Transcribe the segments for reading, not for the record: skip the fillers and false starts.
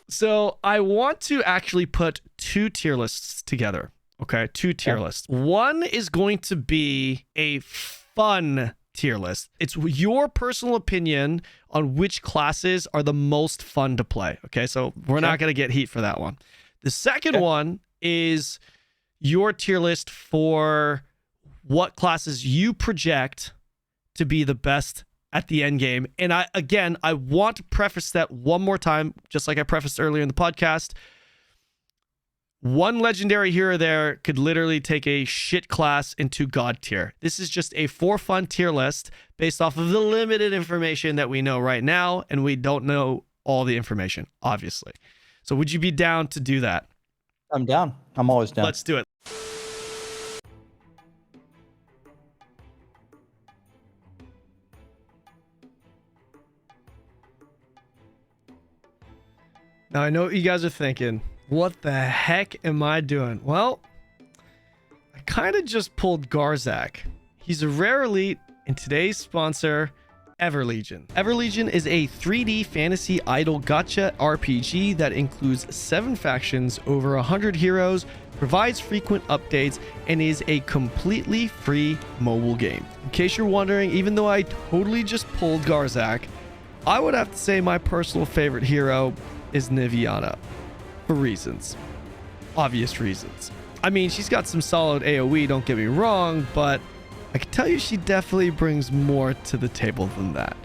So I want to actually put two tier lists together. Okay, two tier lists. One is going to be a fun tier list. It's your personal opinion on which classes are the most fun to play. Okay, so we're not going to get heat for that one. The second one is your tier list for what classes you project to be the best at the end game. And I want to preface that one more time, just like I prefaced earlier in the podcast. One legendary hero there could literally take a shit class into god tier. This is just a for fun tier list based off of the limited information that we know right now, and we don't know all the information, obviously. So would you be down to do that? I'm down. I'm always down. Let's do it. Now, I know what you guys are thinking. What the heck am I doing? Well, I kind of just pulled Garzak. He's a rare elite, and today's sponsor, EverLegion. EverLegion is a 3D fantasy idle gacha RPG that includes 7 factions, over 100 heroes, provides frequent updates, and is a completely free mobile game. In case you're wondering, even though I totally just pulled Garzak, I would have to say my personal favorite hero is Niviana. For reasons. Obvious reasons. I mean, she's got some solid AoE, don't get me wrong, but I can tell you she definitely brings more to the table than that.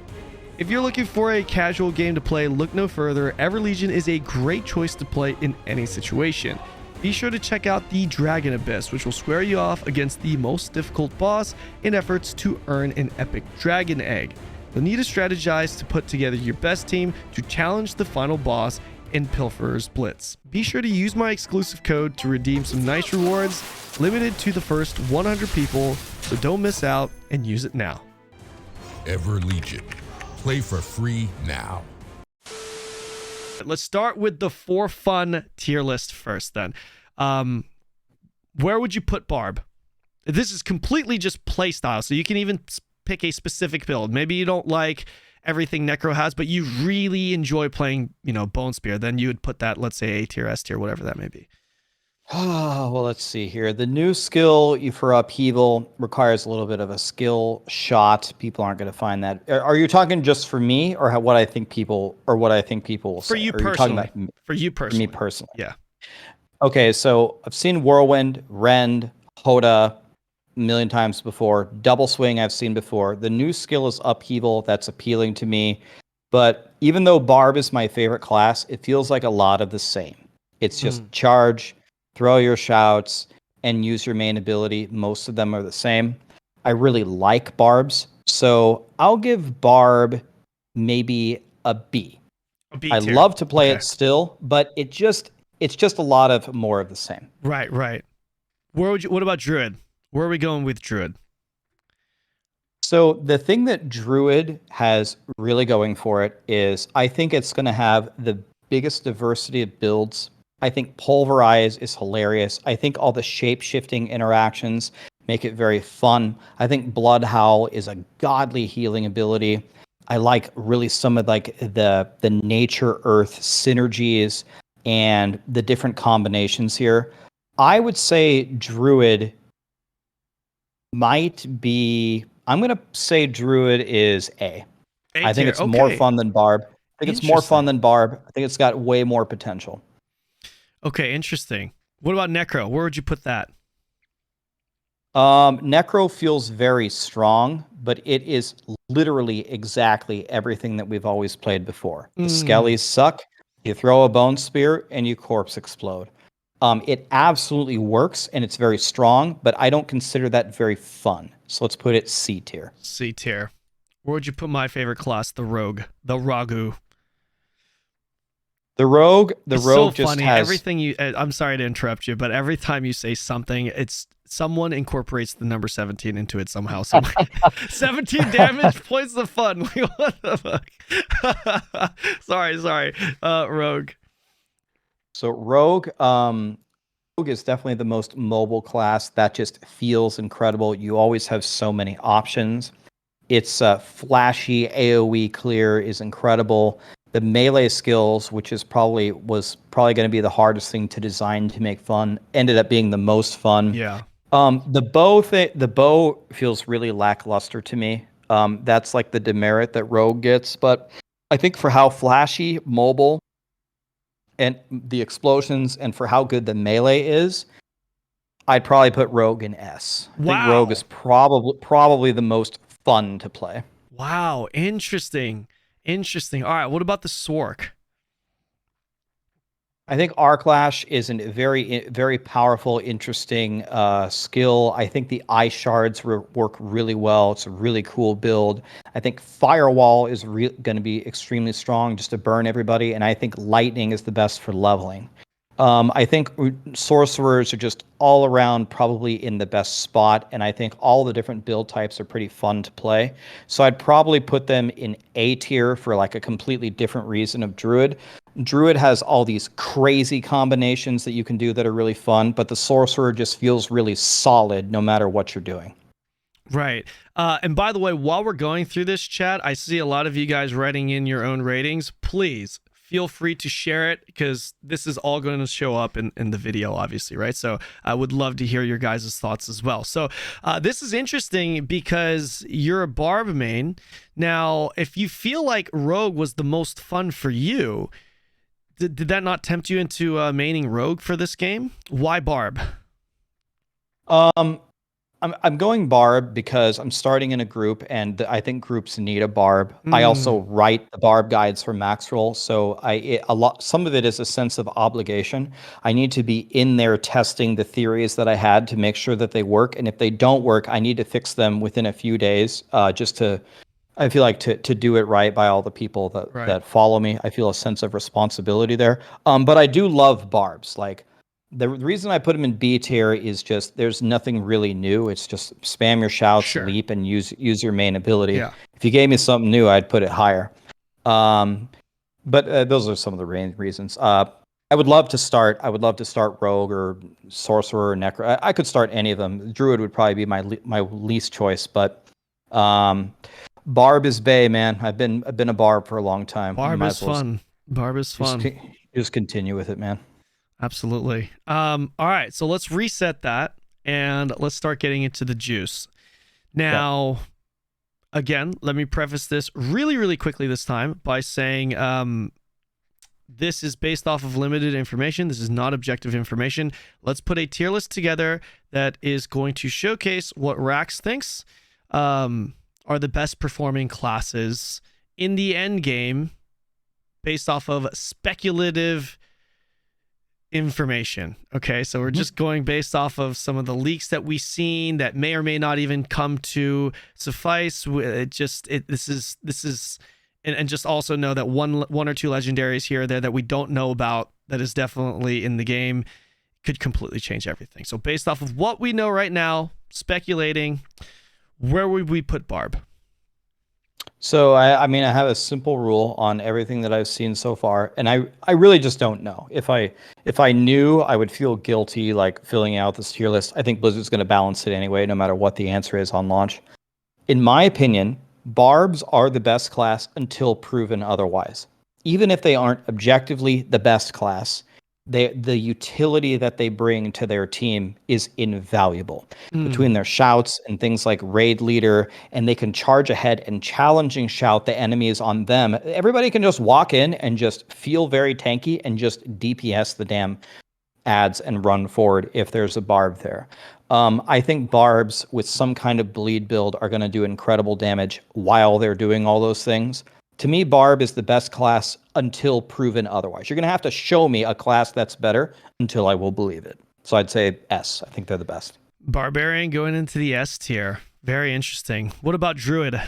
If you're looking for a casual game to play, look no further. EverLegion is a great choice to play in any situation. Be sure to check out the Dragon Abyss, which will square you off against the most difficult boss in efforts to earn an epic dragon egg. You'll need to strategize to put together your best team to challenge the final boss in Pilferer's Blitz. Be sure to use my exclusive code to redeem some nice rewards, limited to the first 100 people, so don't miss out and use it now. EverLegion. Play for free now. Let's start with the for fun tier list first then. Where would you put Barb? This is completely just playstyle, so you can even pick a specific build. Maybe you don't like everything Necro has, but you really enjoy playing, Bone Spear, then you would put that, let's say, A tier, S tier, whatever that may be. Oh, well, let's see here. The new skill for upheaval requires a little bit of a skill shot. People aren't going to find that. Are you talking just for me, or what I think people will say? For you personally. For you personally. For me personally. Yeah. Okay, so I've seen Whirlwind, Rend, Hoda a million times before. Double Swing I've seen before. The new skill is Upheaval. That's appealing to me. But even though Barb is my favorite class, it feels like a lot of the same. It's just charge, throw your shouts, and use your main ability. Most of them are the same. I really like Barbs, so I'll give Barb maybe a B. I love to play it still, but it's just a lot of more of the same. Right. What about Druid? Where are we going with Druid? So the thing that Druid has really going for it is I think it's going to have the biggest diversity of builds. I think Pulverize is hilarious. I think all the shape-shifting interactions make it very fun. I think Blood Howl is a godly healing ability. I like really some of the nature earth synergies and the different combinations here. I would say Druid might be... I'm going to say Druid is A. I think it's more fun than Barb. I think it's more fun than Barb. I think it's got way more potential. Okay, interesting. What about Necro? Where would you put that? Necro feels very strong, but it is literally exactly everything that we've always played before. The Skellies suck. You throw a Bone Spear and you corpse explode. It absolutely works and it's very strong, but I don't consider that very fun. So let's put it C tier. C tier. Where would you put my favorite class, the Rogue, the Ragu? The Rogue so just funny. has Everything you. I'm sorry to interrupt you, but every time you say something, it's someone incorporates the number 17 into it somehow. 17 damage points the fun. What the fuck? sorry. Rogue. So Rogue is definitely the most mobile class. That just feels incredible. You always have so many options. It's flashy. AoE clear is incredible. The melee skills, which was probably going to be the hardest thing to design to make fun, ended up being the most fun. Yeah. The bow feels really lackluster to me. That's like the demerit that Rogue gets, but I think for how flashy, mobile, and the explosions, and for how good the melee is, I'd probably put Rogue in S. I think Rogue is probably the most fun to play. Wow, interesting. Interesting. All right, what about the Sork? I think Arclash is a very powerful, interesting skill. I think the Eye Shards work really well. It's a really cool build. I think Firewall is going to be extremely strong just to burn everybody, and I think Lightning is the best for leveling. I think Sorcerers are just all around probably in the best spot, and I think all the different build types are pretty fun to play. So I'd probably put them in A tier for like a completely different reason of Druid. Druid has all these crazy combinations that you can do that are really fun, but the Sorcerer just feels really solid no matter what you're doing. Right. And by the way, while we're going through this chat, I see a lot of you guys writing in your own ratings. Please feel free to share it because this is all going to show up in the video, obviously, right? So I would love to hear your guys' thoughts as well. So this is interesting because you're a Barb main. Now, if you feel like Rogue was the most fun for you, did that not tempt you into maining Rogue for this game? Why Barb? I'm going Barb because I'm starting in a group, and I think groups need a Barb. I also write the Barb guides for Maxroll, so some of it is a sense of obligation. I need to be in there testing the theories that I had to make sure that they work, and if they don't work, I need to fix them within a few days, I feel like to do it right by all the people that follow me. I feel a sense of responsibility there. But I do love Barbs. Like the reason I put them in B tier is just there's nothing really new. It's just spam your shouts, leap, and use your main ability. Yeah. If you gave me something new, I'd put it higher. But those are some of the reasons. I would love to start Rogue or Sorcerer or Necro. I could start any of them. Druid would probably be my least choice, but Barb is Bay, man. I've been a Barb for a long time. Barb is fun. Barb is fun. Just continue with it, man. Absolutely. All right, so let's reset that and let's start getting into the juice. Now, again, let me preface this really, really quickly this time by saying this is based off of limited information. This is not objective information. Let's put a tier list together that is going to showcase what Rax thinks are the best performing classes in the end game based off of speculative information. Okay, so we're just going based off of some of the leaks that we've seen that may or may not even come to suffice. This is and just also know that one or two legendaries here or there that we don't know about that is definitely in the game could completely change everything. So based off of what we know right now, speculating, where would we put Barb? So I mean, I have a simple rule on everything that I've seen so far, and I really just don't know. If I knew, I would feel guilty like filling out this tier list. I think Blizzard's going to balance it anyway, no matter what the answer is on launch. In my opinion, Barbs are the best class until proven otherwise. Even if they aren't objectively the best class, the utility that they bring to their team is invaluable. Between their shouts and things like Raid Leader, and they can charge ahead and challenging shout the enemies on them. Everybody can just walk in and just feel very tanky and just DPS the damn ads and run forward if there's a Barb there. I think Barbs with some kind of bleed build are going to do incredible damage while they're doing all those things. To me, Barb is the best class until proven otherwise. You're going to have to show me a class that's better until I will believe it. So I'd say S. I think they're the best. Barbarian going into the S tier. Very interesting. What about Druid?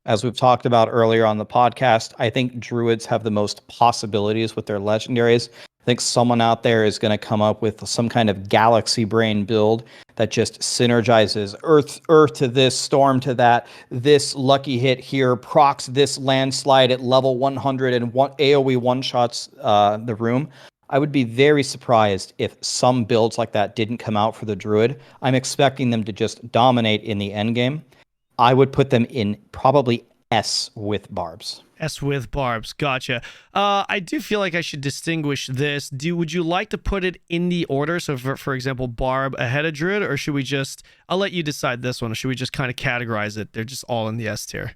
As we've talked about earlier on the podcast, I think Druids have the most possibilities with their legendaries. I think someone out there is going to come up with some kind of galaxy brain build that just synergizes Earth to this, Storm to that, this lucky hit here, procs this landslide at level 100 and AoE one-shots the room. I would be very surprised if some builds like that didn't come out for the Druid. I'm expecting them to just dominate in the endgame. I would put them in probably S with barbs. S with barbs. Gotcha. I do feel like I should distinguish this. Would you like to put it in the order? So, for example, barb ahead of druid, or should we just? I'll let you decide this one. Or should we just kind of categorize it? They're just all in the S tier.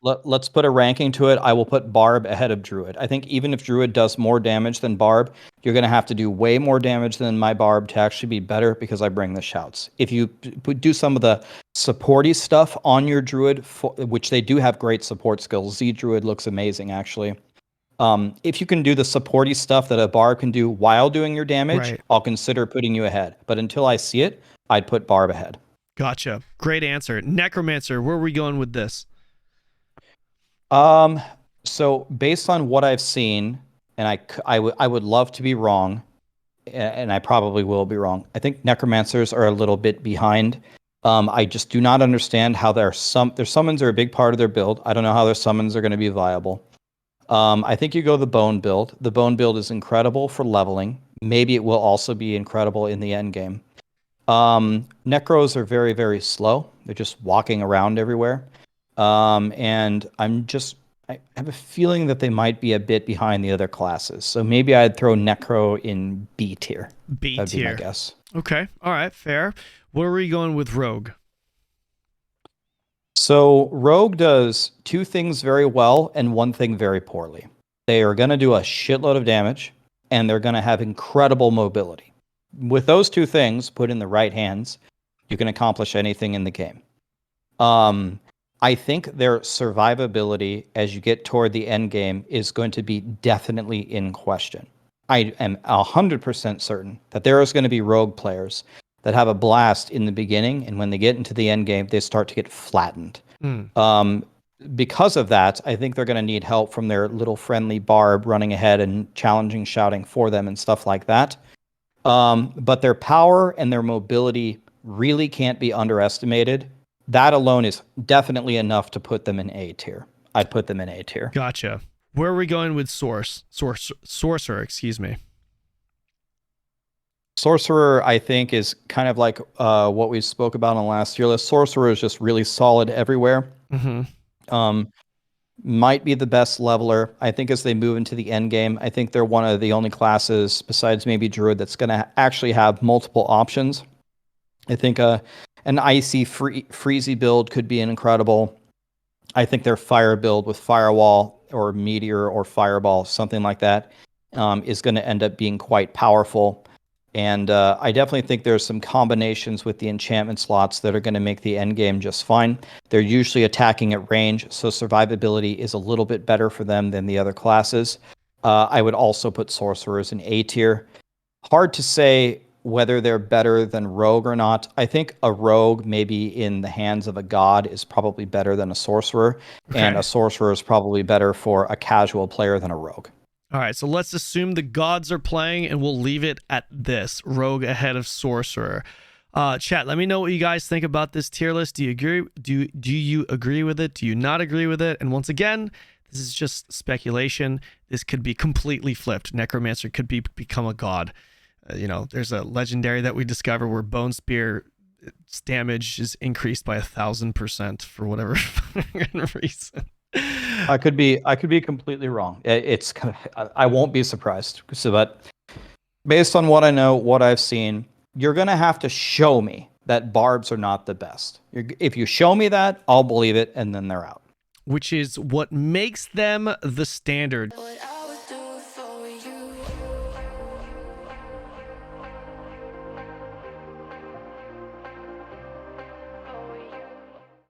Let's put a ranking to it. I will put barb ahead of druid. I think even if druid does more damage than barb, you're going to have to do way more damage than my barb to actually be better because I bring the shouts. If you do some of the supporty stuff on your druid, which they do have great support skills. Z druid looks amazing, actually. If you can do the supporty stuff that a barb can do while doing your damage, Right. I'll consider putting you ahead. But until I see it, I'd put barb ahead. Gotcha. Great answer. Necromancer, where are we going with this? So based on what I've seen, and I would love to be wrong, and I probably will be wrong. I think necromancers are a little bit behind. I just do not understand how their summons are a big part of their build. I don't know how their summons are going to be viable. I think you go the bone build. The bone build is incredible for leveling. Maybe it will also be incredible in the end game. Necros are very, very slow. They're just walking around everywhere. And I have a feeling that they might be a bit behind the other classes. So maybe I'd throw Necro in B tier. B That'd tier. be my guess. Okay. All right. Fair. Where are we going with Rogue? So Rogue does two things very well and one thing very poorly. They are going to do a shitload of damage and they're going to have incredible mobility. With those two things put in the right hands, you can accomplish anything in the game. I think their survivability as you get toward the end game is going to be definitely in question. I am 100% certain that there is going to be rogue players that have a blast in the beginning, and when they get into the end game, they start to get flattened. Because of that, I think they're going to need help from their little friendly barb running ahead and challenging, shouting for them and stuff like that. But their power and their mobility really can't be underestimated. That alone is definitely enough to put them in A tier. I'd put them in A tier. Gotcha. Where are we going with Sorcerer, excuse me. Sorcerer, I think, is kind of like what we spoke about on the last tier list. Sorcerer is just really solid everywhere. Might be the best leveler. I think as they move into the end game, I think they're one of the only classes, besides maybe Druid, that's going to actually have multiple options. I think an icy freezy build could be incredible. I think their fire build with firewall or meteor or fireball, something like that, is going to end up being quite powerful. And I definitely think there's some combinations with the enchantment slots that are going to make the end game just fine. They're usually attacking at range, so survivability is a little bit better for them than the other classes. I would also put sorcerers in A tier. Hard to say whether they're better than rogue or not. I think a rogue, maybe in the hands of a god, is probably better than a sorcerer, and a sorcerer is probably better for a casual player than a rogue. All right, so let's assume the gods are playing, and we'll leave it at this: rogue ahead of sorcerer. Chat, let me know what you guys think about this tier list. Do you agree? Do you agree with it? Do you not agree with it? And once again, this is just speculation. This could be completely flipped. Necromancer could become a god. There's a legendary that we discover where Bone Spear damage is increased by 1,000% for whatever reason. I could be completely wrong. I won't be surprised. So, but based on what I know, what I've seen, you're gonna have to show me that barbs are not the best. If you show me that, I'll believe it, and then they're out. Which is what makes them the standard.